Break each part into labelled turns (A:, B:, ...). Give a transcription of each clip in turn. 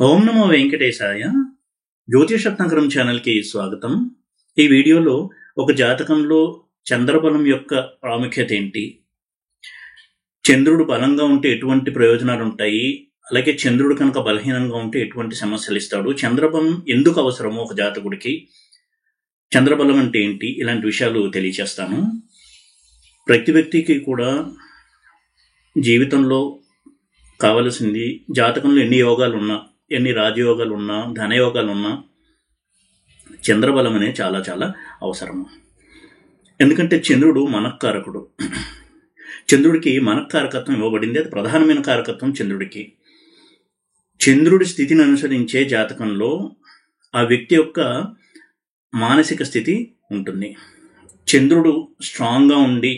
A: ఓం నమో వెంకటేశాయ. జ్యోతిషరత్నాకరం ఛానల్కి స్వాగతం. ఈ వీడియోలో ఒక జాతకంలో చంద్రబలం యొక్క ప్రాముఖ్యత ఏంటి, చంద్రుడు బలంగా ఉంటే ఎటువంటి ప్రయోజనాలు ఉంటాయి, అలాగే చంద్రుడు కనుక బలహీనంగా ఉంటే ఎటువంటి సమస్యలు ఇస్తాడు, చంద్రబలం ఎందుకు అవసరమో ఒక జాతకుడికి, చంద్రబలం అంటే ఏంటి, ఇలాంటి విషయాలు తెలియచేస్తాను. ప్రతి వ్యక్తికి కూడా జీవితంలో కావలసింది జాతకంలో ఎన్ని యోగాలు ఉన్నా, ఎన్ని రాజయోగాలు ఉన్నా, ధనయోగాలు ఉన్నా చంద్రబలం అనేది చాలా చాలా అవసరము. ఎందుకంటే చంద్రుడు మనఃకారకుడు. చంద్రుడికి మనఃకారకత్వం ఇవ్వబడింది. అది ప్రధానమైన కారకత్వం చంద్రుడికి. చంద్రుడి స్థితిని అనుసరించే జాతకంలో ఆ వ్యక్తి యొక్క మానసిక స్థితి ఉంటుంది. చంద్రుడు స్ట్రాంగ్గా ఉండి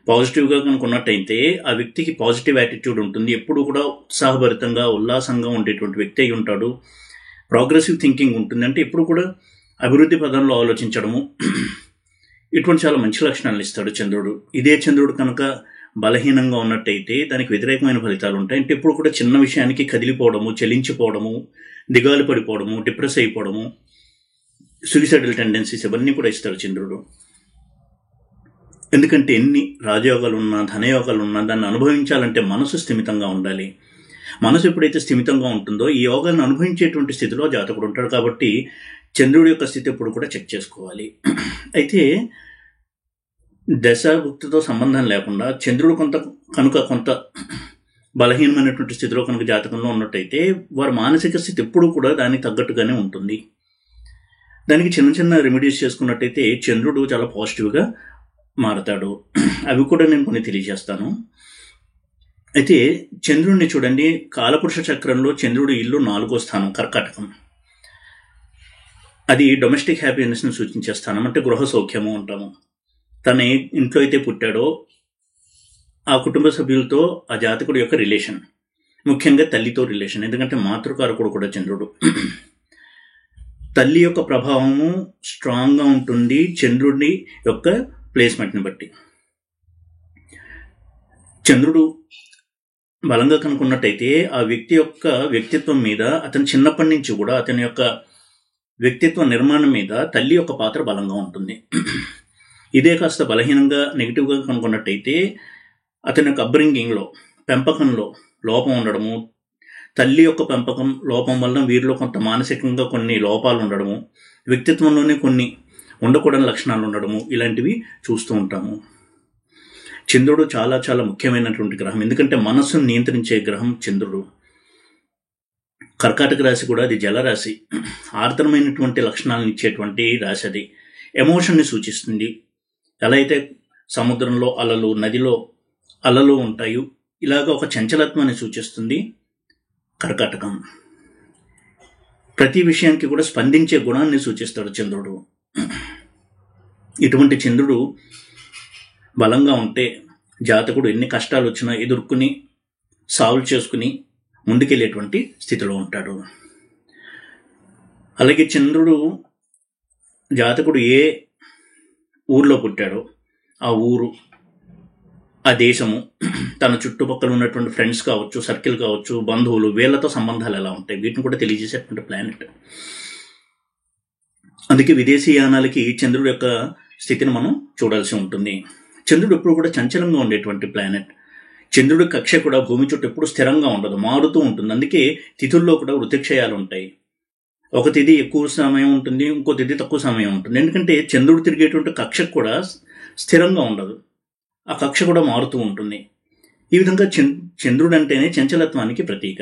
A: పాజిటివ్గా కనుక ఉన్నట్టయితే ఆ వ్యక్తికి పాజిటివ్ యాటిట్యూడ్ ఉంటుంది. ఎప్పుడు కూడా ఉత్సాహభరితంగా ఉల్లాసంగా ఉండేటువంటి వ్యక్తి అయి ఉంటాడు. ప్రోగ్రెసివ్ థింకింగ్ ఉంటుంది. అంటే ఎప్పుడు కూడా అభివృద్ధి పదంలో ఆలోచించడము, ఇటువంటి చాలా మంచి లక్షణాలు ఇస్తాడు చంద్రుడు. ఇదే చంద్రుడు కనుక బలహీనంగా ఉన్నట్టయితే దానికి వ్యతిరేకమైన ఫలితాలు ఉంటాయి. అంటే ఎప్పుడు కూడా చిన్న విషయానికి కదిలిపోవడము, చలించిపోవడము, దిగాలు పడిపోవడము, డిప్రెస్ అయిపోవడము, సూసైడల్ టెండెన్సీస్ ఇవన్నీ కూడా ఇస్తాడు చంద్రుడు. ఎందుకంటే ఎన్ని రాజయోగాలు ఉన్నా, ధనయోగాలు ఉన్నా దాన్ని అనుభవించాలంటే మనసు స్థిమితంగా ఉండాలి. మనసు ఎప్పుడైతే స్థిమితంగా ఉంటుందో ఈ యోగాలను అనుభవించేటువంటి స్థితిలో జాతకుడు ఉంటాడు. కాబట్టి చంద్రుడి యొక్క స్థితి ఎప్పుడు కూడా చెక్ చేసుకోవాలి. అయితే దశాభుక్తితో సంబంధం లేకుండా చంద్రుడు కొంత బలహీనమైనటువంటి స్థితిలో కనుక జాతకంలో ఉన్నట్టయితే వారి మానసిక స్థితి ఎప్పుడు కూడా దానికి తగ్గట్టుగానే ఉంటుంది. దానికి చిన్న చిన్న రెమెడీస్ చేసుకున్నట్టయితే చంద్రుడు చాలా పాజిటివ్గా మారతాడు. అవి కూడా నేను కొన్ని తెలియజేస్తాను. అయితే చంద్రుడిని చూడండి, కాలపురుష చక్రంలో చంద్రుడి ఇల్లు 4వ స్థానం కర్కాటకం. అది డొమెస్టిక్ హ్యాపీనెస్ని సూచించే స్థానం, అంటే గృహ సౌఖ్యము అంటాము. తన ఇంట్లో అయితే పుట్టాడో ఆ కుటుంబ సభ్యులతో ఆ జాతకుడి యొక్క రిలేషన్, ముఖ్యంగా తల్లితో రిలేషన్. ఎందుకంటే మాతృకారకుడు కూడా చంద్రుడు. తల్లి యొక్క ప్రభావము స్ట్రాంగ్గా ఉంటుంది చంద్రుడి యొక్క ప్లేస్మెంట్ని బట్టి. చంద్రుడు బలంగా కనుకున్నట్టయితే ఆ వ్యక్తి యొక్క వ్యక్తిత్వం మీద, అతని చిన్నప్పటి నుంచి కూడా అతని యొక్క వ్యక్తిత్వ నిర్మాణం మీద తల్లి యొక్క పాత్ర బలంగా ఉంటుంది. ఇదే కాస్త బలహీనంగా నెగిటివ్గా కనుకున్నట్టయితే అతని యొక్క అప్బ్రింగింగ్లో, పెంపకంలో లోపం ఉండడము, తల్లి యొక్క పెంపకం లోపం వల్ల వీరిలో కొంత మానసికంగా కొన్ని లోపాలు ఉండడము, వ్యక్తిత్వంలోనే కొన్ని ఉండకూడని లక్షణాలు ఉండడము, ఇలాంటివి చూస్తూ ఉంటాము. చంద్రుడు చాలా చాలా ముఖ్యమైనటువంటి గ్రహం. ఎందుకంటే మనస్సును నియంత్రించే గ్రహం చంద్రుడు. కర్కాటక రాశి కూడా అది జలరాశి. ఆర్ద్రమైనటువంటి లక్షణాలను ఇచ్చేటువంటి రాశి అది. ఎమోషన్ని సూచిస్తుంది. ఎలా అయితే సముద్రంలో అలలు, నదిలో అలలు ఉంటాయో ఇలాగ ఒక చంచలత్వాన్ని సూచిస్తుంది కర్కాటకం. ప్రతి విషయానికి కూడా స్పందించే గుణాన్ని సూచిస్తాడు చంద్రుడు. ఇటువంటి చంద్రుడు బలంగా ఉంటే జాతకుడు ఎన్ని కష్టాలు వచ్చినా ఎదుర్కొని సాల్వ్ చేసుకుని ముందుకెళ్ళేటువంటి స్థితిలో ఉంటాడు. అలాగే చంద్రుడు జాతకుడు ఏ ఊర్లో పుట్టాడో ఆ ఊరు, ఆ దేశము, తన చుట్టుపక్కల ఉన్నటువంటి ఫ్రెండ్స్ కావచ్చు, సర్కిల్ కావచ్చు, బంధువులు, వీళ్ళతో సంబంధాలు ఎలా ఉంటాయి, వీటిని కూడా తెలియజేసేటువంటి ప్లానెట్. అందుకే విదేశీయానాలకి చంద్రుడు యొక్క స్థితిని మనం చూడాల్సి ఉంటుంది. చంద్రుడు ఎప్పుడు కూడా చంచలంగా ఉండేటువంటి ప్లానెట్. చంద్రుడి కక్ష కూడా భూమి చుట్టూ ఎప్పుడు స్థిరంగా ఉండదు, మారుతూ ఉంటుంది. అందుకే తిథుల్లో కూడా వృతిక్షయాలు ఉంటాయి. ఒక తిథి ఎక్కువ సమయం ఉంటుంది, ఇంకో తిథి తక్కువ సమయం ఉంటుంది. ఎందుకంటే చంద్రుడు తిరిగేటువంటి కక్ష కూడా స్థిరంగా ఉండదు, ఆ కక్ష కూడా మారుతూ ఉంటుంది. ఈ విధంగా చంద్రుడు అంటేనే చంచలత్వానికి ప్రతీక.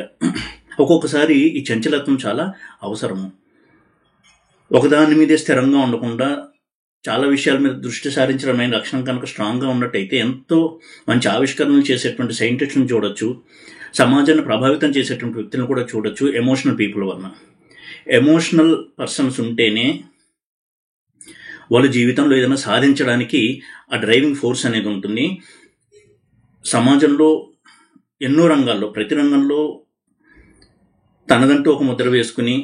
A: ఒక్కొక్కసారి ఈ చంచలత్వం చాలా అవసరము. ఒకదాని మీదే స్థిరంగా ఉండకుండా చాలా విషయాల మీద దృష్టి సారించడమైన లక్షణం కనుక స్ట్రాంగ్గా ఉన్నట్టయితే ఎంతో మంచి ఆవిష్కరణలు చేసేటువంటి సైంటిస్టులను చూడొచ్చు, సమాజాన్ని ప్రభావితం చేసేటువంటి వ్యక్తులను కూడా చూడొచ్చు. ఎమోషనల్ పీపుల్ వలన, ఎమోషనల్ పర్సన్స్ ఉంటేనే వాళ్ళ జీవితంలో ఏదైనా సాధించడానికి ఆ డ్రైవింగ్ ఫోర్స్ అనేది ఉంటుంది. సమాజంలో ఎన్నో రంగాల్లో, ప్రతి రంగంలో తనదంటూ ఒక ముద్ర వేసుకుని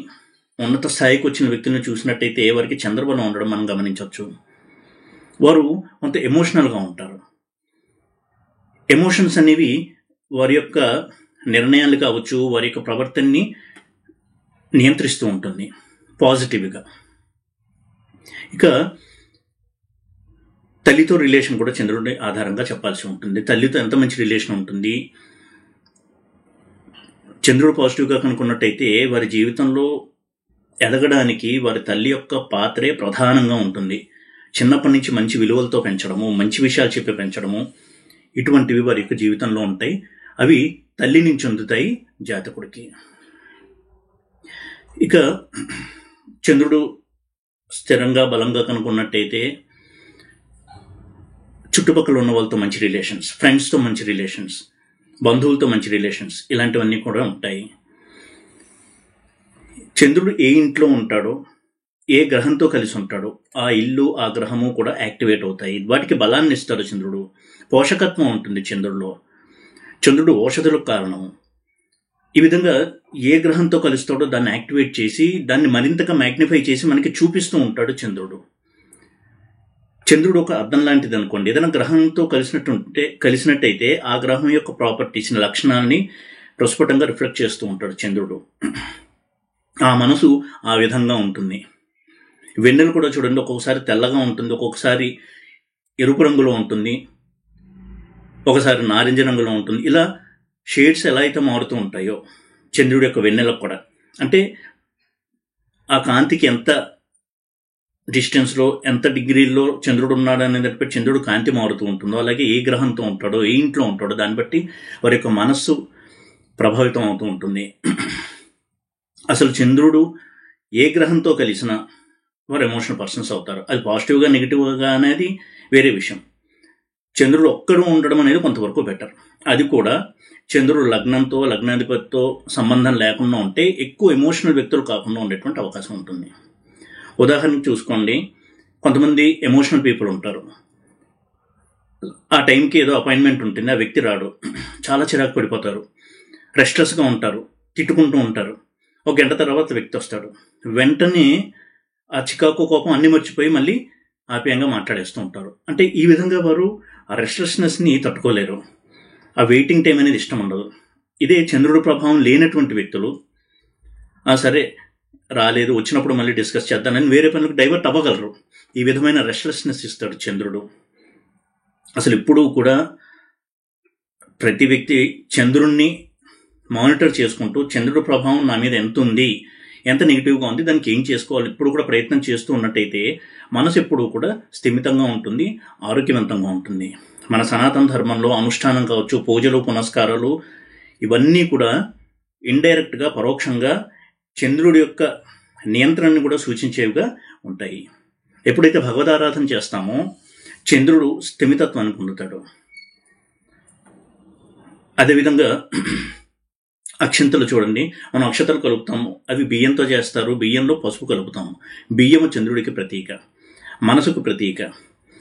A: ఉన్నత స్థాయికి వచ్చిన వ్యక్తులను చూసినట్టయితే వారికి చంద్రబలం ఉండడం మనం గమనించవచ్చు. వారు కొంత ఎమోషనల్గా ఉంటారు. ఎమోషన్స్ అనేవి వారి యొక్క నిర్ణయాలు కావచ్చు, వారి యొక్క ప్రవర్తనని నియంత్రిస్తూ ఉంటుంది పాజిటివ్గా. ఇక తల్లితో రిలేషన్ కూడా చంద్రుడి ఆధారంగా చెప్పాల్సి ఉంటుంది. తల్లితో ఎంత మంచి రిలేషన్ ఉంటుంది, చంద్రుడు పాజిటివ్గా కనుక్కున్నట్టయితే వారి జీవితంలో ఎదగడానికి వారి తల్లి యొక్క పాత్రే ప్రధానంగా ఉంటుంది. చిన్నప్పటి నుంచి మంచి విలువలతో పెంచడము, మంచి విషయాలు చెప్పి పెంచడము, ఇటువంటివి వారి యొక్క జీవితంలో ఉంటాయి. అవి తల్లి నుంచి అందుతాయి జాతకుడికి. ఇక చంద్రుడు స్థిరంగా బలంగా కనుక్కున్నట్టయితే చుట్టుపక్కల ఉన్న వాళ్ళతో మంచి రిలేషన్స్, ఫ్రెండ్స్తో మంచి రిలేషన్స్, బంధువులతో మంచి రిలేషన్స్, ఇలాంటివన్నీ కూడా ఉంటాయి. చంద్రుడు ఏ ఇంట్లో ఉంటాడో, ఏ గ్రహంతో కలిసి ఉంటాడో ఆ ఇల్లు ఆ గ్రహము కూడా యాక్టివేట్ అవుతాయి. వాటికి బలాన్ని ఇస్తాడు చంద్రుడు. పోషకత్వం ఉంటుంది చంద్రుడిలో. చంద్రుడు ఔషధులకు కారణము. ఈ విధంగా ఏ గ్రహంతో కలుస్తాడో దాన్ని యాక్టివేట్ చేసి దాన్ని మరింతగా మ్యాగ్నిఫై చేసి మనకి చూపిస్తూ ఉంటాడు చంద్రుడు. చంద్రుడు ఒక అద్దం లాంటిది అనుకోండి. ఏదైనా గ్రహంతో కలిసినట్టయితే ఆ గ్రహం యొక్క ప్రాపర్టీస్ని, లక్షణాలని ప్రస్ఫుటంగా రిఫ్లెక్ట్ చేస్తూ ఉంటాడు చంద్రుడు. ఆ మనసు ఆ విధంగా ఉంటుంది. వెన్నెలు కూడా చూడండి, ఒక్కొక్కసారి తెల్లగా ఉంటుంది, ఒక్కొక్కసారి ఎరుపు రంగులో ఉంటుంది, ఒకసారి నారింజ రంగులో ఉంటుంది. ఇలా షేడ్స్ ఎలా అయితే మారుతూ ఉంటాయో చంద్రుడి యొక్క వెన్నెలకు కూడా, అంటే ఆ కాంతికి ఎంత డిస్టెన్స్లో, ఎంత డిగ్రీల్లో చంద్రుడు ఉన్నాడు అనేది బట్టి చంద్రుడు కాంతి మారుతూ ఉంటుందో, అలాగే ఏ గ్రహంతో ఉంటాడో, ఏ ఇంట్లో ఉంటాడో దాన్ని బట్టి వారి యొక్క మనస్సు ప్రభావితం అవుతూ ఉంటుంది. అసలు చంద్రుడు ఏ గ్రహంతో కలిసినా వారు ఎమోషనల్ పర్సన్స్ అవుతారు. అది పాజిటివ్గా నెగిటివ్గా అనేది వేరే విషయం. చంద్రుడు ఒక్కడు ఉండడం అనేది కొంతవరకు బెటర్. అది కూడా చంద్రుడు లగ్నంతో, లగ్నాధిపతితో సంబంధం లేకుండా ఉంటే ఎక్కువ ఎమోషనల్ వ్యక్తులు కాకుండా ఉండేటువంటి అవకాశం ఉంటుంది. ఉదాహరణకు చూసుకోండి, కొంతమంది ఎమోషనల్ పీపుల్ ఉంటారు. ఆ టైంకి ఏదో అపాయింట్మెంట్ ఉంటుంది, ఆ వ్యక్తి రాడు, చాలా చిరాకు పడిపోతారు, రెస్ట్లెస్గా ఉంటారు, తిట్టుకుంటూ ఉంటారు. ఒక గంట తర్వాత వ్యక్తి వస్తాడు, వెంటనే ఆ చికాకు, కోపం అన్ని మర్చిపోయి మళ్ళీ ఆప్యాయంగా మాట్లాడేస్తూ ఉంటారు. అంటే ఈ విధంగా వారు ఆ రెస్ట్లెస్నెస్ని తట్టుకోలేరు. ఆ వెయిటింగ్ టైం అనేది ఇష్టం ఉండదు. ఇదే చంద్రుడి ప్రభావం లేనటువంటి వ్యక్తులు సరే రాలేదు, వచ్చినప్పుడు మళ్ళీ డిస్కస్ చేద్దానని వేరే పనులకు డైవర్ట్ అవ్వగలరు. ఈ విధమైన రెస్ట్లెస్నెస్ ఇస్తాడు చంద్రుడు. అసలు ఇప్పుడు కూడా ప్రతి వ్యక్తి చంద్రుణ్ణి మానిటర్ చేసుకుంటూ చంద్రుడి ప్రభావం నా మీద ఎంత ఉంది, ఎంత నెగిటివ్గా ఉంది, దానికి ఏం చేసుకోవాలి ఇప్పుడు కూడా ప్రయత్నం చేస్తూ ఉన్నట్టయితే మనసు ఎప్పుడూ కూడా స్థిమితంగా ఉంటుంది, ఆరోగ్యవంతంగా ఉంటుంది. మన సనాతన ధర్మంలో అనుష్ఠానం కావచ్చు, పూజలు, పునస్కారాలు, ఇవన్నీ కూడా ఇండైరెక్ట్గా, పరోక్షంగా చంద్రుడి యొక్క నియంత్రణని కూడా సూచించేవిగా ఉంటాయి. ఎప్పుడైతే భగవదారాధన చేస్తామో చంద్రుడు స్థిమితత్వాన్ని పొందుతాడు. అదేవిధంగా అక్షంతలు చూడండి, మనం అక్షతలు కలుపుతాము, అవి బియ్యంతో చేస్తారు, బియ్యంలో పసుపు కలుపుతాము. బియ్యము చంద్రుడికి ప్రతీక, మనసుకు ప్రతీక.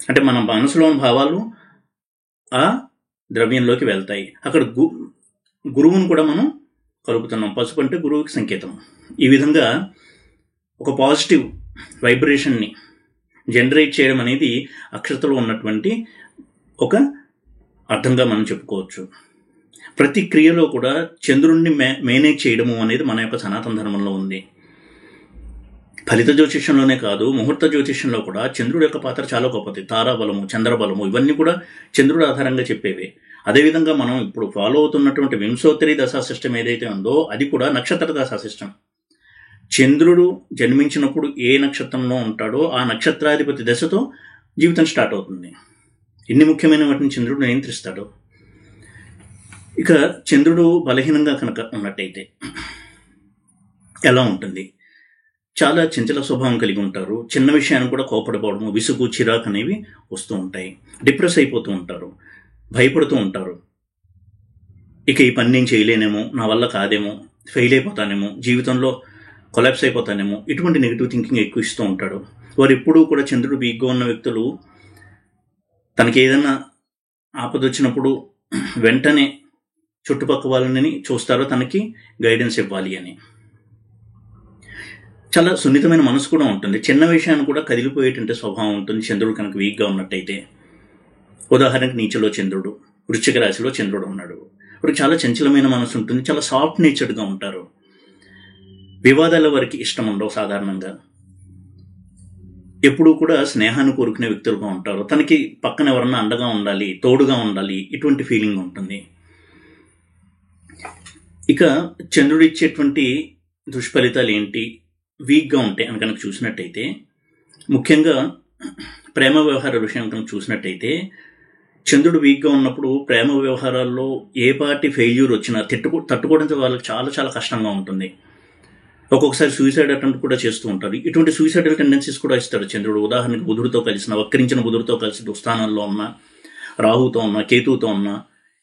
A: అంటే మన మనసులోని భావాలు ఆ ద్రవ్యంలోకి వెళ్తాయి. అక్కడ గురువును కూడా మనం కలుపుతున్నాం. పసుపు అంటే గురువుకి సంకేతం. ఈ విధంగా ఒక పాజిటివ్ వైబ్రేషన్ని జనరేట్ చేయడం అనేది అక్షతలో ఉన్నటువంటి ఒక అర్థంగా మనం చెప్పుకోవచ్చు. ప్రతి క్రియలో కూడా చంద్రుణ్ణి మేనేజ్ చేయడము అనేది మన యొక్క సనాతన ధర్మంలో ఉంది. ఫలిత జ్యోతిష్యంలోనే కాదు, ముహూర్త జ్యోతిష్యంలో కూడా చంద్రుడి యొక్క పాత్ర చాలా గొప్పది. తారాబలము, చంద్రబలము, ఇవన్నీ కూడా చంద్రుడు ఆధారంగా చెప్పేవి. అదేవిధంగా మనం ఇప్పుడు ఫాలో అవుతున్నటువంటి వింశోత్తరి దశా సిస్టమ్ ఏదైతే ఉందో అది కూడా నక్షత్ర దశా సిస్టమ్. చంద్రుడు జన్మించినప్పుడు ఏ నక్షత్రంలో ఉంటాడో ఆ నక్షత్రాధిపతి దశతో జీవితం స్టార్ట్ అవుతుంది. ఇన్ని ముఖ్యమైన వాటిని చంద్రుడు నియంత్రిస్తాడు. ఇక చంద్రుడు బలహీనంగా కనుక ఉన్నట్టయితే ఎలా ఉంటుంది? చాలా చంచల స్వభావం కలిగి ఉంటారు. చిన్న విషయాన్ని కూడా కోపడిపోవడము, విసుగు, చిరాకు అనేవి వస్తూ ఉంటాయి. డిప్రెస్ అయిపోతూ ఉంటారు, భయపడుతూ ఉంటారు. ఇక ఈ పని నేను చేయలేనేమో, నా వల్ల కాదేమో, ఫెయిల్ అయిపోతానేమో, జీవితంలో కొలాప్స్ అయిపోతానేమో, ఇటువంటి నెగిటివ్ థింకింగ్ ఎక్కువ ఇస్తూ ఉంటాడు. వారు ఎప్పుడూ కూడా చంద్రుడు వీక్గా ఉన్న వ్యక్తులు తనకి ఏదైనా ఆపద వచ్చినప్పుడు వెంటనే చుట్టుపక్కల వాళ్ళని చూస్తారో తనకి గైడెన్స్ ఇవ్వాలి అని. చాలా సున్నితమైన మనసు కూడా ఉంటుంది. చిన్న విషయాన్ని కూడా కదిలిపోయేటువంటి స్వభావం ఉంటుంది చంద్రుడు కనుక వీక్గా ఉన్నట్టయితే. ఉదాహరణకు నీచలో చంద్రుడు, వృశ్చిక రాశిలో చంద్రుడు ఉన్నాడు. ఇప్పుడు చాలా చంచలమైన మనసు ఉంటుంది, చాలా సాఫ్ట్ నేచర్డ్గా ఉంటారు. వివాదాల వారికి ఇష్టం ఉండవు. సాధారణంగా ఎప్పుడూ కూడా స్నేహాన్ని కోరుకునే వ్యక్తులుగా ఉంటారు. తనకి పక్కన ఎవరన్నా అండగా ఉండాలి, తోడుగా ఉండాలి, ఇటువంటి ఫీలింగ్ ఉంటుంది. ఇక చంద్రుడు ఇచ్చేటువంటి దుష్ఫలితాలు ఏంటి? వీక్గా ఉంటాయి అని కనుక చూసినట్టయితే, ముఖ్యంగా ప్రేమ వ్యవహార విషయం కనుక చూసినట్టయితే, చంద్రుడు వీక్గా ఉన్నప్పుడు ప్రేమ వ్యవహారాల్లో ఏ పార్టీ ఫెయిల్యూర్ వచ్చినా తట్టుకోవడం వాళ్ళకి చాలా చాలా కష్టంగా ఉంటుంది. ఒక్కొక్కసారి సూసైడ్ అటెంప్ట్ కూడా చేస్తూ ఉంటారు. ఇటువంటి సూసైడల్ టెండెన్సీస్ కూడా ఇస్తాడు చంద్రుడు. ఉదాహరణకి బుధుడితో కలిసిన, వక్రించిన బుధుడితో కలిసి దుస్థానంలో ఉన్న, రాహుతో ఉన్న, కేతువుతో ఉన్న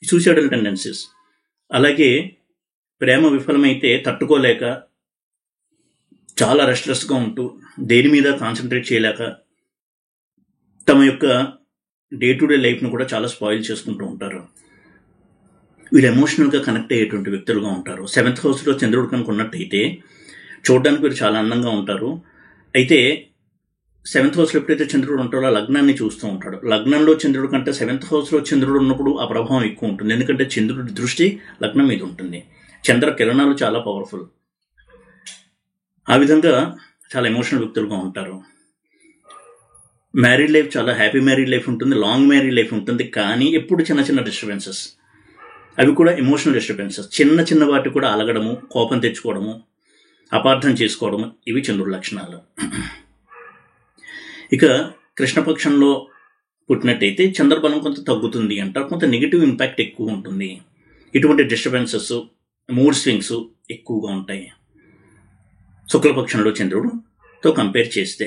A: సూసైడల్ టెండెన్సీస్. అలాగే ప్రేమ విఫలమైతే తట్టుకోలేక చాలా రెస్ట్లెస్గా ఉంటూ దేని మీద కాన్సన్ట్రేట్ చేయలేక తమ యొక్క డే టు డే లైఫ్ను కూడా చాలా స్పాయిల్ చేసుకుంటూ ఉంటారు. వీళ్ళు ఎమోషనల్గా కనెక్ట్ అయ్యేటువంటి వ్యక్తులుగా ఉంటారు. 7th హౌస్లో చంద్రుడు కనుక ఉన్నట్టయితే చూడడానికి వీరు చాలా అందంగా ఉంటారు. అయితే 7th హౌస్లో ఎప్పుడైతే చంద్రుడు ఉంటారో లగ్నాన్ని చూస్తూ ఉంటాడు. లగ్నంలో చంద్రుడు కంటే 7th హౌస్లో చంద్రుడు ఉన్నప్పుడు ఆ ప్రభావం ఎక్కువ ఉంటుంది. ఎందుకంటే చంద్రుడి దృష్టి లగ్నం మీద ఉంటుంది. చంద్ర కిరణాలు చాలా పవర్ఫుల్. ఆ విధంగా చాలా ఎమోషనల్ వ్యక్తులుగా ఉంటారు. మ్యారీడ్ లైఫ్ చాలా హ్యాపీ మ్యారీడ్ లైఫ్ ఉంటుంది, లాంగ్ మ్యారీడ్ లైఫ్ ఉంటుంది. కానీ ఎప్పుడు చిన్న చిన్న డిస్టర్బెన్సెస్, అవి కూడా ఎమోషనల్ డిస్టర్బెన్సెస్. చిన్న చిన్న వాటి కూడా అలగడము, కోపం తెచ్చుకోవడము, అపార్థం చేసుకోవడము, ఇవి చంద్రుడి లక్షణాలు. ఇక కృష్ణపక్షంలో పుట్టినట్టయితే చంద్రబలం కొంత తగ్గుతుంది అంటారు. కొంత నెగిటివ్ ఇంపాక్ట్ ఎక్కువ ఉంటుంది. ఇటువంటి డిస్టర్బెన్సెస్, మూడ్ స్వింగ్స్ ఎక్కువగా ఉంటాయి శుక్లపక్షంలో చంద్రుడుతో కంపేర్ చేస్తే.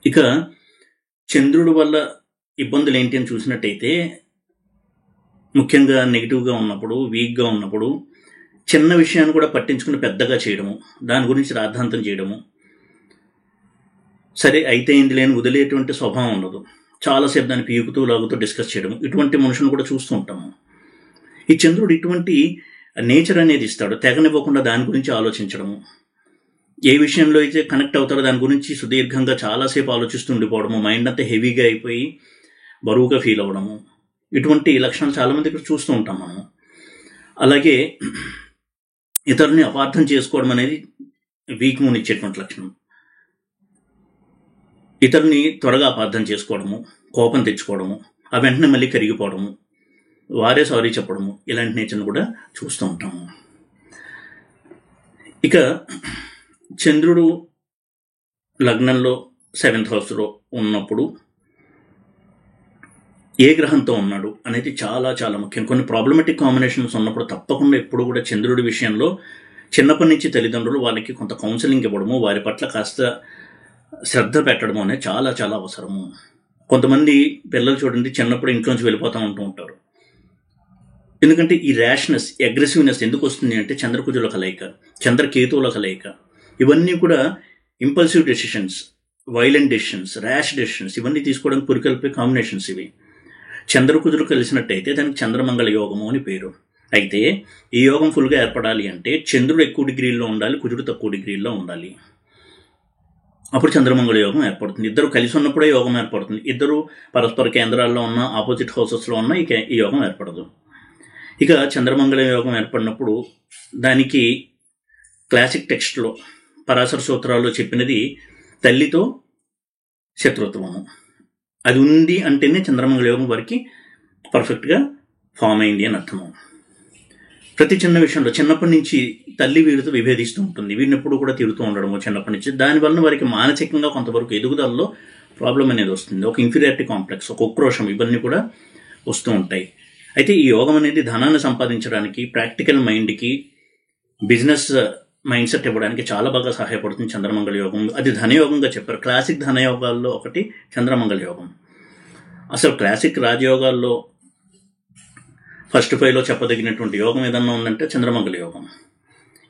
A: ఇక చంద్రుడు వల్ల ఇబ్బందులు ఏంటి అని చూసినట్టయితే, ముఖ్యంగా నెగిటివ్గా ఉన్నప్పుడు, వీక్గా ఉన్నప్పుడు చిన్న విషయాన్ని కూడా పట్టించుకుని పెద్దగా చేయడము, దాని గురించి రాద్ధాంతం చేయడము, సరే అయితే ఏంది లేని వదిలేటువంటి స్వభావం ఉండదు. చాలాసేపు దాన్ని పీకుతూ లాగుతూ డిస్కస్ చేయడము, ఇటువంటి మనుషులను కూడా చూస్తూ ఉంటాము. ఈ చంద్రుడు ఇటువంటి నేచర్ అనేది ఇస్తాడు. తెగనివ్వకుండా దాని గురించి ఆలోచించడము, ఏ విషయంలో అయితే కనెక్ట్ అవుతారో దాని గురించి సుదీర్ఘంగా చాలాసేపు ఆలోచిస్తూ ఉండిపోవడము, మైండ్ అంతా హెవీగా అయిపోయి బరువుగా ఫీల్ అవ్వడము, ఇటువంటి లక్షణాలు చాలామంది ఇక్కడ చూస్తూ ఉంటాం మనం. అలాగే ఇతరుల్ని అపార్థం చేసుకోవడం అనేది వీక్ మూన్ ఇచ్చేటువంటి లక్షణం. ఇతరుని త్వరగా అపార్థం చేసుకోవడము, కోపం తెచ్చుకోవడము, ఆ వెంటనే మళ్ళీ కరిగిపోవడము, వారే సారీ చెప్పడము, ఇలాంటి నేచర్ని కూడా చూస్తూ ఉంటాము. ఇక చంద్రుడు లగ్నంలో 7th హౌస్లో ఉన్నప్పుడు ఏ గ్రహంతో ఉన్నాడు అనేది చాలా చాలా ముఖ్యం. కొన్ని ప్రాబ్లమెటిక్ కాంబినేషన్స్ ఉన్నప్పుడు తప్పకుండా ఎప్పుడు కూడా చంద్రుడి విషయంలో చిన్నప్పటి నుంచి తల్లిదండ్రులు వాళ్ళకి కొంత కౌన్సిలింగ్ ఇవ్వడము, వారి పట్ల కాస్త శ్రద్ధ పెట్టడము అనేది చాలా చాలా అవసరము. కొంతమంది పిల్లలు చూడండి చిన్నప్పుడు ఇంట్లోంచి వెళ్ళిపోతూ ఉంటారు. ఎందుకంటే ఈ ర్యాష్నెస్, అగ్రెసివ్నెస్ ఎందుకు వస్తుంది అంటే చంద్రకుజుల కలయిక, చంద్రకేతువుల కలయిక, ఇవన్నీ కూడా impulsive decisions, violent decisions, rash decisions, ఇవన్నీ తీసుకోవడానికి పురికల్పే కాంబినేషన్స్ ఇవి. చంద్రకుజులు కలిసినట్టయితే దానికి చంద్రమంగళ యోగము అని పేరు. అయితే ఈ యోగం ఫుల్గా ఏర్పడాలి అంటే చంద్రుడు ఎక్కువ డిగ్రీల్లో ఉండాలి, కుజుడు తక్కువ డిగ్రీల్లో ఉండాలి. అప్పుడు చంద్రమంగళ యోగం ఏర్పడుతుంది. ఇద్దరు కలిసి ఉన్నప్పుడే యోగం ఏర్పడుతుంది. ఇద్దరు పరస్పర కేంద్రాల్లో ఉన్న, ఆపోజిట్ హౌసెస్లో ఉన్న ఈ యోగం ఏర్పడదు. ఇక చంద్రమంగళ యోగం ఏర్పడినప్పుడు దానికి క్లాసిక్ టెక్స్ట్లో పరాశర సూత్రాల్లో చెప్పినది తల్లితో శత్రుత్వము. అది ఉంది అంటేనే చంద్రమంగళ యోగం వారికి పర్ఫెక్ట్గా ఫామ్ అయింది అని అర్థము. ప్రతి చిన్న విషయంలో చిన్నప్పటి నుంచి తల్లి వీరితో విభేదిస్తూ ఉంటుంది, వీరిని ఎప్పుడు కూడా తిడుతూ ఉండడము చిన్నప్పటి నుంచి. దానివల్ల వారికి మానసికంగా కొంతవరకు ఎదుగుదలలో ప్రాబ్లం అనేది వస్తుంది. ఒక ఇన్ఫీరియారిటీ కాంప్లెక్స్, ఒక ఉక్రోషం, ఇవన్నీ కూడా వస్తూ ఉంటాయి. అయితే ఈ యోగం అనేది ధనాన్ని సంపాదించడానికి, ప్రాక్టికల్ మైండ్కి, బిజినెస్ మైండ్ సెట్ ఇవ్వడానికి చాలా బాగా సహాయపడుతుంది చంద్రమంగళ యోగం. అది ధనయోగంగా చెప్పారు. క్లాసిక్ ధనయోగాల్లో ఒకటి చంద్రమంగళ యోగం. అసలు క్లాసిక్ రాజయోగాల్లో ఫస్ట్ 5లో చెప్పదగినటువంటి యోగం ఏదన్నా ఉందంటే చంద్రమంగళ యోగం.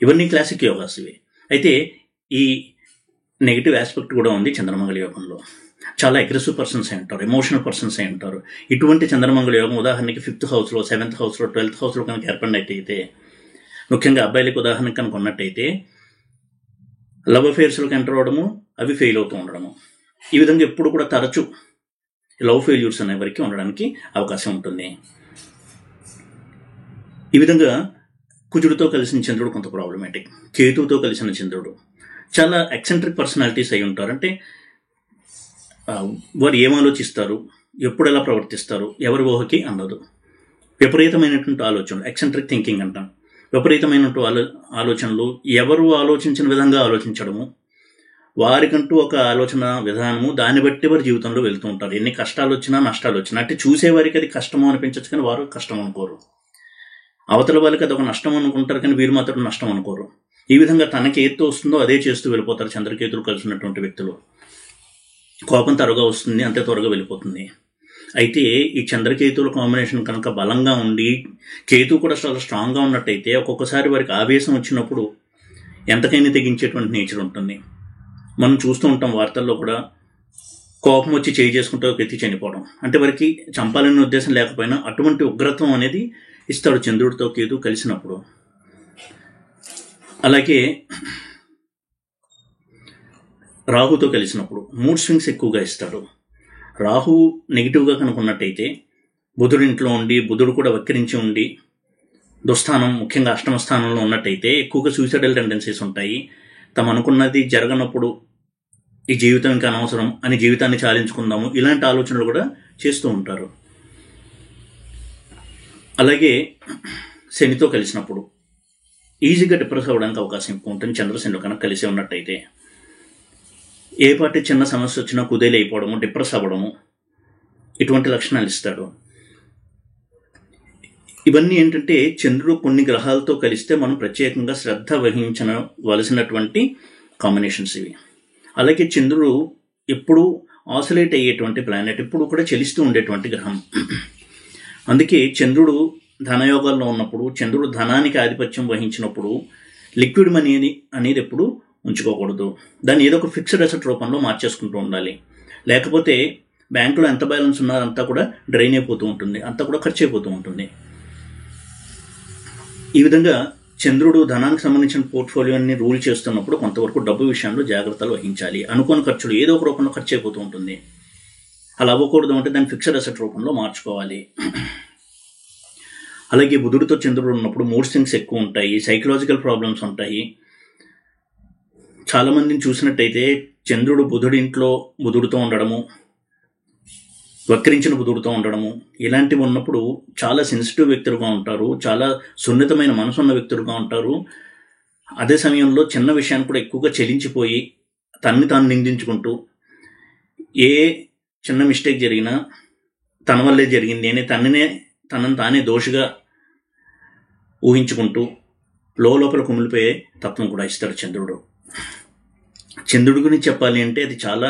A: ఇవన్నీ క్లాసిక్ యోగాస్ ఇవి. అయితే ఈ నెగిటివ్ ఆస్పెక్ట్ కూడా ఉంది చంద్రమంగళ యోగంలో. చాలా అగ్రెసివ్ పర్సన్స్ అయి ఉంటారు, ఎమోషనల్ పర్సన్స్ అయి ఉంటారు. ఇటువంటి చంద్రమంగళ యోగం ఉదాహరణకి 5th హౌస్లో, 7th హౌస్లో, 12th హౌస్లో కనుక ఏర్పడినట్టయితే, ముఖ్యంగా అబ్బాయిలకు ఉదాహరణకు కనుక ఉన్నట్టయితే లవ్ అఫేర్స్లోకి ఎంటర్ అవ్వడము, అవి ఫెయిల్ అవుతూ ఉండడము, ఈ విధంగా ఎప్పుడు కూడా తరచూ లవ్ ఫెయిల్యూర్స్ అనే వరకు ఉండడానికి అవకాశం ఉంటుంది. ఈ విధంగా కుజుడితో కలిసిన చంద్రుడు కొంత ప్రాబ్లమేటిక్. కేతువుతో కలిసిన చంద్రుడు చాలా ఎక్సెంట్రిక్ పర్సనాలిటీస్ అయి ఉంటారు. అంటే వారు ఏం ఆలోచిస్తారు, ఎప్పుడు ఎలా ప్రవర్తిస్తారు, ఎవరి ఊహకి అందదు. విపరీతమైనటువంటి ఆలోచనలు, ఎక్సెంట్రిక్ థింకింగ్ అంటాం. విపరీతమైనటువంటి ఆలోచనలు, ఎవరు ఆలోచించిన విధంగా ఆలోచించడము, వారికంటూ ఒక ఆలోచన విధానము, దాన్ని బట్టి వారి జీవితంలో వెళ్తూ ఉంటారు. ఎన్ని కష్టాలు వచ్చినా నష్టాలు వచ్చినా, అంటే చూసేవారికి అది కష్టమో అనిపించచ్చు కానీ వారు కష్టం అనుకోరు. అవతల వాళ్ళకి అది ఒక నష్టం అనుకుంటారు కానీ వీరు మాత్రం నష్టం అనుకోరు. ఈ విధంగా తనకి ఏది వస్తుందో అదే చేస్తూ వెళ్ళిపోతారు చంద్రకేతులు కలిసినటువంటి వ్యక్తులు. కోపం త్వరగా వస్తుంది, అంతే త్వరగా వెళ్ళిపోతుంది. అయితే ఈ చంద్రకేతువుల కాంబినేషన్ కనుక బలంగా ఉండి కేతు కూడా చాలా స్ట్రాంగ్గా ఉన్నట్టయితే ఒక్కొక్కసారి వారికి ఆవేశం వచ్చినప్పుడు ఎంతకైనా తెగించేటువంటి నేచర్ ఉంటుంది. మనం చూస్తూ ఉంటాం వార్తల్లో కూడా, కోపం వచ్చి చేయి చేసుకుంటే ఒక వ్యక్తి చనిపోవడం. అంటే వారికి చంపాలనే ఉద్దేశం లేకపోయినా అటువంటి ఉగ్రత్వం అనేది ఇస్తాడు చంద్రుడితో కేతు కలిసినప్పుడు. అలాగే రాహుతో కలిసినప్పుడు మూడ్ స్వింగ్స్ ఎక్కువగా ఇస్తాడు. రాహు నెగిటివ్గా కనుకున్నట్టయితే బుధుడింట్లో ఉండి, బుధుడు కూడా వక్రించి ఉండి దుస్థానం, ముఖ్యంగా అష్టమ స్థానంలో ఉన్నట్టయితే ఎక్కువగా సూసైడల్ టెండెన్సీస్ ఉంటాయి. తమ అనుకున్నది జరగనప్పుడు ఈ జీవితం ఇంకా అనవసరం అని జీవితాన్ని చాలించుకుందాము, ఇలాంటి ఆలోచనలు కూడా చేస్తూ ఉంటారు. అలాగే శనితో కలిసినప్పుడు ఈజీగా డిప్రెస్ అవ్వడానికి అవకాశం ఎక్కువ ఉంటుంది. చంద్రశనిలో కనుక కలిసి ఉన్నట్టయితే ఏ పాటి చిన్న సమస్య వచ్చినా కుదేలైపోవడము, డిప్రెస్ అవ్వడము, ఇటువంటి లక్షణాలు ఇస్తాడు. ఇవన్నీ ఏంటంటే చంద్రుడు కొన్ని గ్రహాలతో కలిస్తే మనం ప్రత్యేకంగా శ్రద్ధ వహించవలసినటువంటి కాంబినేషన్స్ ఇవి. అలాగే చంద్రుడు ఎప్పుడూ ఆసిలేట్ అయ్యేటువంటి ప్లానెట్, ఎప్పుడు కూడా చలిస్తూ ఉండేటువంటి గ్రహం. అందుకే చంద్రుడు ధనయోగాల్లో ఉన్నప్పుడు, చంద్రుడు ధనానికి ఆధిపత్యం వహించినప్పుడు లిక్విడ్ మనీ అనేది ఎప్పుడు ఉంచుకోకూడదు. దాన్ని ఏదో ఒక ఫిక్స్డ్ అసెట్ రూపంలో మార్చేసుకుంటూ ఉండాలి. లేకపోతే బ్యాంకులో ఎంత బ్యాలెన్స్ ఉన్నా అంతా కూడా డ్రైన్ అయిపోతూ ఉంటుంది, అంతా కూడా ఖర్చు అయిపోతూ ఉంటుంది. ఈ విధంగా చంద్రుడు ధనానికి సంబంధించిన పోర్ట్ఫోలియోని రూల్ చేస్తున్నప్పుడు కొంతవరకు డబ్బు విషయంలో జాగ్రత్తలు వహించాలి. అనుకోని ఖర్చులు ఏదో ఒక రూపంలో ఖర్చు అయిపోతూ ఉంటుంది. అలా అవ్వకూడదు అంటే దాన్ని ఫిక్స్డ్ అసెట్ రూపంలో మార్చుకోవాలి. అలాగే బుధుడితో చంద్రుడు ఉన్నప్పుడు మూడ్ స్వింగ్స్ ఎక్కువ ఉంటాయి, సైకలాజికల్ ప్రాబ్లమ్స్ ఉంటాయి. చాలామందిని చూసినట్టయితే చంద్రుడు బుధుడింట్లో బుధుడితో ఉండడము, వక్రించిన బుధుడితో ఉండడము, ఇలాంటివి ఉన్నప్పుడు చాలా సెన్సిటివ్ వ్యక్తులుగా ఉంటారు, చాలా సున్నితమైన మనసున్న వ్యక్తులుగా ఉంటారు. అదే సమయంలో చిన్న విషయాన్ని కూడా ఎక్కువగా చెలించిపోయి తనని తాను నిందించుకుంటూ, ఏ చిన్న మిస్టేక్ జరిగినా తన వల్లే జరిగింది అని తనని తానే దోషిగా ఊహించుకుంటూ లోపల కుమిలిపోయే తత్వం కూడా ఇస్తాడు చంద్రుడు. చంద్రుడి గురించి చెప్పాలి అంటే అది చాలా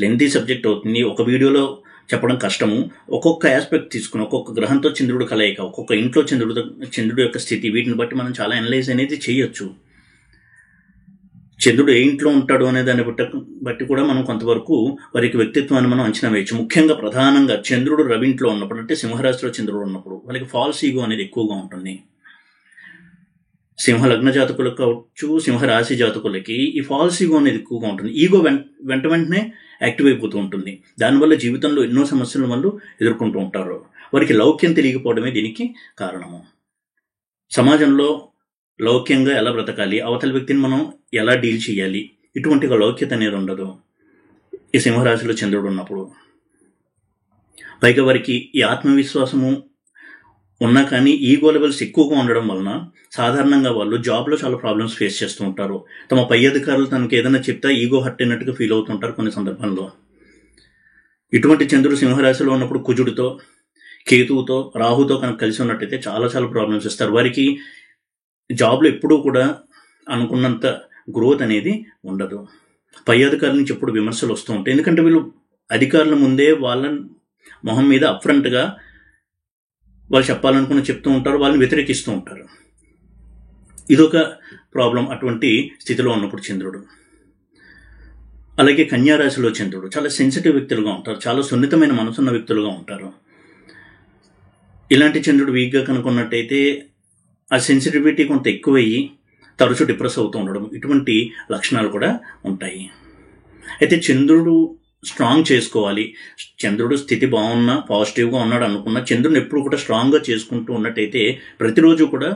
A: లెంతీ సబ్జెక్ట్ అవుతుంది, ఒక వీడియోలో చెప్పడం కష్టము. ఒక్కొక్క ఆస్పెక్ట్ తీసుకుని, ఒక్కొక్క గ్రహంతో చంద్రుడు కలయిక, ఒక్కొక్క ఇంట్లో చంద్రుడు యొక్క స్థితి, వీటిని బట్టి మనం చాలా అనలైజ్ అనేది చేయొచ్చు. చంద్రుడు ఏ ఇంట్లో ఉంటాడు అనే దాన్ని బట్టి కూడా మనం కొంతవరకు వారికి వ్యక్తిత్వాన్ని మనం అంచనా వేయచ్చు. ముఖ్యంగా ప్రధానంగా చంద్రుడు రవింట్లో ఉన్నప్పుడు, అంటే సింహరాశిలో చంద్రుడు ఉన్నప్పుడు వాళ్ళకి ఫాల్స్ ఈగో అనేది ఎక్కువగా ఉంటుంది. సింహ లగ్న జాతకులకు కావచ్చు, సింహరాశి జాతకులకి ఈ ఫాల్స్ ఈగో అనేది ఎక్కువగా ఉంటుంది. ఈగో వెంటనే యాక్టివ్ అయిపోతూ ఉంటుంది. దానివల్ల జీవితంలో ఎన్నో సమస్యలు వాళ్ళు ఎదుర్కొంటూ ఉంటారు. వారికి లౌక్యం తెలియకపోవడమే దీనికి కారణము. సమాజంలో లౌక్యంగా ఎలా బ్రతకాలి, అవతల వ్యక్తిని మనం ఎలా డీల్ చేయాలి, ఇటువంటి లౌక్యత అనేది ఉండదు ఈ సింహరాశిలో చంద్రుడు ఉన్నప్పుడు. పైగా వారికి ఈ ఆత్మవిశ్వాసము ఉన్నా కానీ ఈగో లెవెల్స్ ఎక్కువగా ఉండడం వలన సాధారణంగా వాళ్ళు జాబ్లో చాలా ప్రాబ్లమ్స్ ఫేస్ చేస్తూ ఉంటారు. తమ పై అధికారులు తనకి ఏదైనా చెప్తే ఈగో హర్ట్ అయినట్టుగా ఫీల్ అవుతుంటారు కొన్ని సందర్భాల్లో. ఇటువంటి చంద్రుడు సింహరాశిలో ఉన్నప్పుడు కుజుడితో, కేతువుతో, రాహుతో కనుక కలిసి ఉన్నట్టయితే చాలా చాలా ప్రాబ్లమ్స్ ఇస్తారు. వారికి జాబ్లో ఎప్పుడూ కూడా అనుకున్నంత గ్రోత్ అనేది ఉండదు. పై అధికారుల నుంచి ఎప్పుడు విమర్శలు వస్తూ ఉంటాయి. ఎందుకంటే వీళ్ళు అధికారుల ముందే వాళ్ళ మొహం మీద అప్ఫ్రంట్గా వాళ్ళు చెప్పాలనుకుని చెప్తూ ఉంటారు, వాళ్ళని వ్యతిరేకిస్తూ ఉంటారు. ఇదొక ప్రాబ్లం అటువంటి స్థితిలో ఉన్నప్పుడు చంద్రుడు. అలాగే కన్యారాశిలో చంద్రుడు చాలా సెన్సిటివ్ వ్యక్తులుగా ఉంటారు, చాలా సున్నితమైన మనసున్న వ్యక్తులుగా ఉంటారు. ఇలాంటి చంద్రుడు వీక్గా కనుక్కున్నట్టయితే ఆ సెన్సిటివిటీ కొంత ఎక్కువయ్యి తరచూ డిప్రెస్ అవుతూ ఉండడం, ఇటువంటి లక్షణాలు కూడా ఉంటాయి. అయితే చంద్రుడు స్ట్రాంగ్ చేసుకోవాలి. చంద్రుడు స్థితి బాగున్నా, పాజిటివ్గా ఉన్నాడు అనుకున్న చంద్రుడిని ఎప్పుడు కూడా స్ట్రాంగ్గా చేసుకుంటూ ఉన్నట్టయితే ప్రతిరోజు కూడా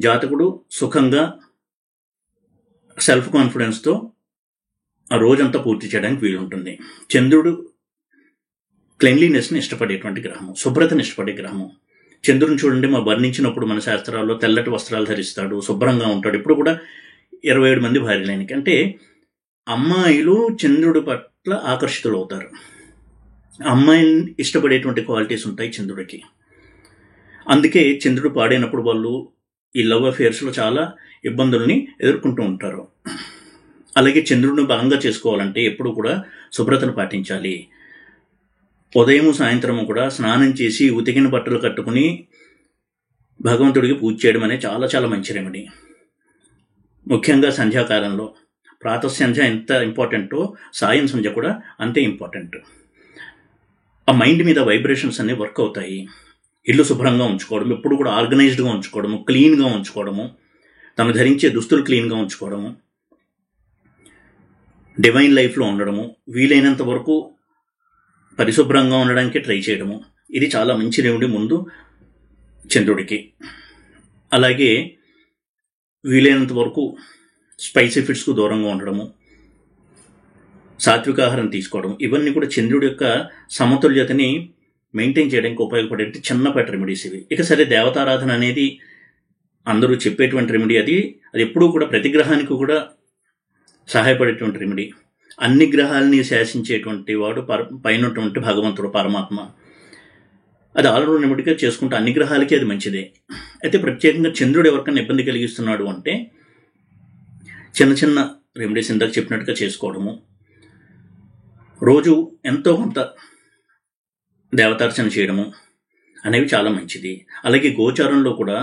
A: జాతకుడు సుఖంగా సెల్ఫ్ కాన్ఫిడెన్స్తో ఆ రోజంతా పూర్తి చేయడానికి వీలుంటుంది. చంద్రుడు క్లెన్లీనెస్ని ఇష్టపడేటువంటి గ్రహము, శుభ్రతని ఇష్టపడే గ్రహము. చంద్రుని చూడండి, మా వర్ణించినప్పుడు మన శాస్త్రాల్లో తెల్లటి వస్త్రాలు ధరిస్తాడు, శుభ్రంగా ఉంటాడు. ఇప్పుడు కూడా 27 మంది భార్యలైనకి అంటే అమ్మాయిలు చంద్రుడి పట్ల ఆకర్షితులు అవుతారు. అమ్మాయిని ఇష్టపడేటువంటి క్వాలిటీస్ ఉంటాయి చంద్రుడికి. అందుకే చంద్రుడు పాడైనప్పుడు వాళ్ళు ఈ లవ్ అఫేర్స్లో చాలా ఇబ్బందుల్ని ఎదుర్కొంటూ ఉంటారు. అలాగే చంద్రుడిని బలంగా చేసుకోవాలంటే ఎప్పుడు కూడా శుభ్రతను పాటించాలి. ఉదయం సాయంత్రం కూడా స్నానం చేసి ఉతికిన బట్టలు కట్టుకుని భగవంతుడికి పూజ చేయడం అనేది చాలా చాలా మంచి రెమెడీ. ముఖ్యంగా సంధ్యాకాలంలో ప్రాతఃసంధ్య ఎంత ఇంపార్టెంటో సాయం సంధ్య కూడా అంతే ఇంపార్టెంట్. ఆ మైండ్ మీద వైబ్రేషన్స్ అనేవి వర్క్ అవుతాయి. ఇల్లు శుభ్రంగా ఉంచుకోవడం, ఎప్పుడు కూడా ఆర్గనైజ్డ్గా ఉంచుకోవడము, క్లీన్గా ఉంచుకోవడము, తను ధరించే దుస్తులు క్లీన్గా ఉంచుకోవడము, డివైన్ లైఫ్లో ఉండడము, వీలైనంత వరకు పరిశుభ్రంగా ఉండడానికి ట్రై చేయడము, ఇది చాలా మంచి రెమెడీ ముందు చంద్రుడికి. అలాగే వీలైనంత వరకు స్పైసీ ఫుడ్స్కు దూరంగా ఉండడము, సాత్విక ఆహారం తీసుకోవడం, ఇవన్నీ కూడా చంద్రుడి యొక్క సమతుల్యతని మెయింటైన్ చేయడానికి ఉపయోగపడే చిన్నపాటి రెమెడీస్ ఇవి. ఇక సరే, దేవతారాధన అనేది అందరూ చెప్పేటువంటి రెమెడీ. అది ఎప్పుడూ కూడా ప్రతి గ్రహానికి కూడా సహాయపడేటువంటి రెమెడీ. అన్ని గ్రహాలని శాసించేటువంటి వాడు పైనటువంటి భగవంతుడు పరమాత్మ. అది ఆల్రౌండ్ రెమెడీగా చేసుకుంటే అన్ని గ్రహాలకి అది మంచిదే. అయితే ప్రత్యేకంగా చంద్రుడు ఎవరికైనా ఇబ్బంది కలిగిస్తున్నాడు అంటే చిన్న చిన్న రెమెడీస్ ఇందాక చెప్పినట్టుగా చేసుకోవడము, రోజు ఎంతో కొంత దేవతార్చన చేయడము అనేవి చాలా మంచిది. అలాగే గోచారంలో కూడా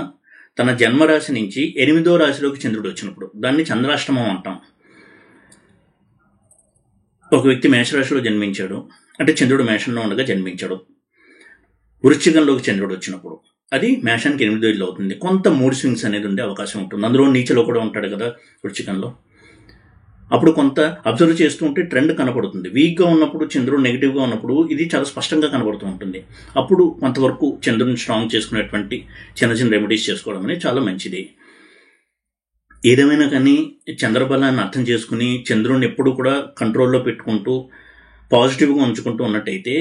A: తన జన్మరాశి నుంచి 8వ రాశిలోకి చంద్రుడు వచ్చినప్పుడు దాన్ని చంద్రాష్టమం అంటాం. ఒక వ్యక్తి మేషరాశిలో జన్మించాడు అంటే చంద్రుడు మేషంలో ఉండగా జన్మించాడు. వృశ్చికంలోకి చంద్రుడు వచ్చినప్పుడు అది మేషానికి 8వ ఇల్లు అవుతుంది. కొంత మూడ్ స్వింగ్స్ అనేది ఉండే అవకాశం ఉంటుంది. అందులో నీచలో కూడా ఉంటాడు కదా వృశ్చికంలో. అప్పుడు కొంత అబ్జర్వ్ చేస్తూ ఉంటే ట్రెండ్ కనపడుతుంది. వీక్గా ఉన్నప్పుడు చంద్రుడు నెగిటివ్గా ఉన్నప్పుడు ఇది చాలా స్పష్టంగా కనబడుతూ ఉంటుంది. అప్పుడు కొంతవరకు చంద్రుడిని స్ట్రాంగ్ చేసుకునేటువంటి చిన్న చిన్న రెమెడీస్ చేసుకోవడం అనేది చాలా మంచిది. ఏదేమైనా కానీ చంద్రబలాన్ని అర్థం చేసుకుని చంద్రుడిని ఎప్పుడు కూడా కంట్రోల్లో పెట్టుకుంటూ పాజిటివ్గా ఉంచుకుంటూ ఉన్నట్టయితే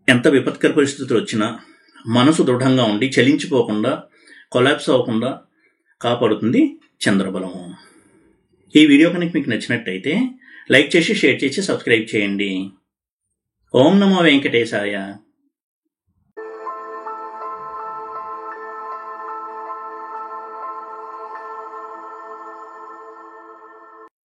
A: ఎంత విపత్కర పరిస్థితులు వచ్చినా మనసు దృఢంగా ఉండి చలించిపోకుండా కొలాప్స్ అవ్వకుండా కాపాడుతుంది చంద్రబలము. ఈ వీడియో కనుక మీకు నచ్చినట్టయితే లైక్ చేసి, షేర్ చేసి, సబ్స్క్రైబ్ చేయండి. ఓం నమో వెంకటేశాయ.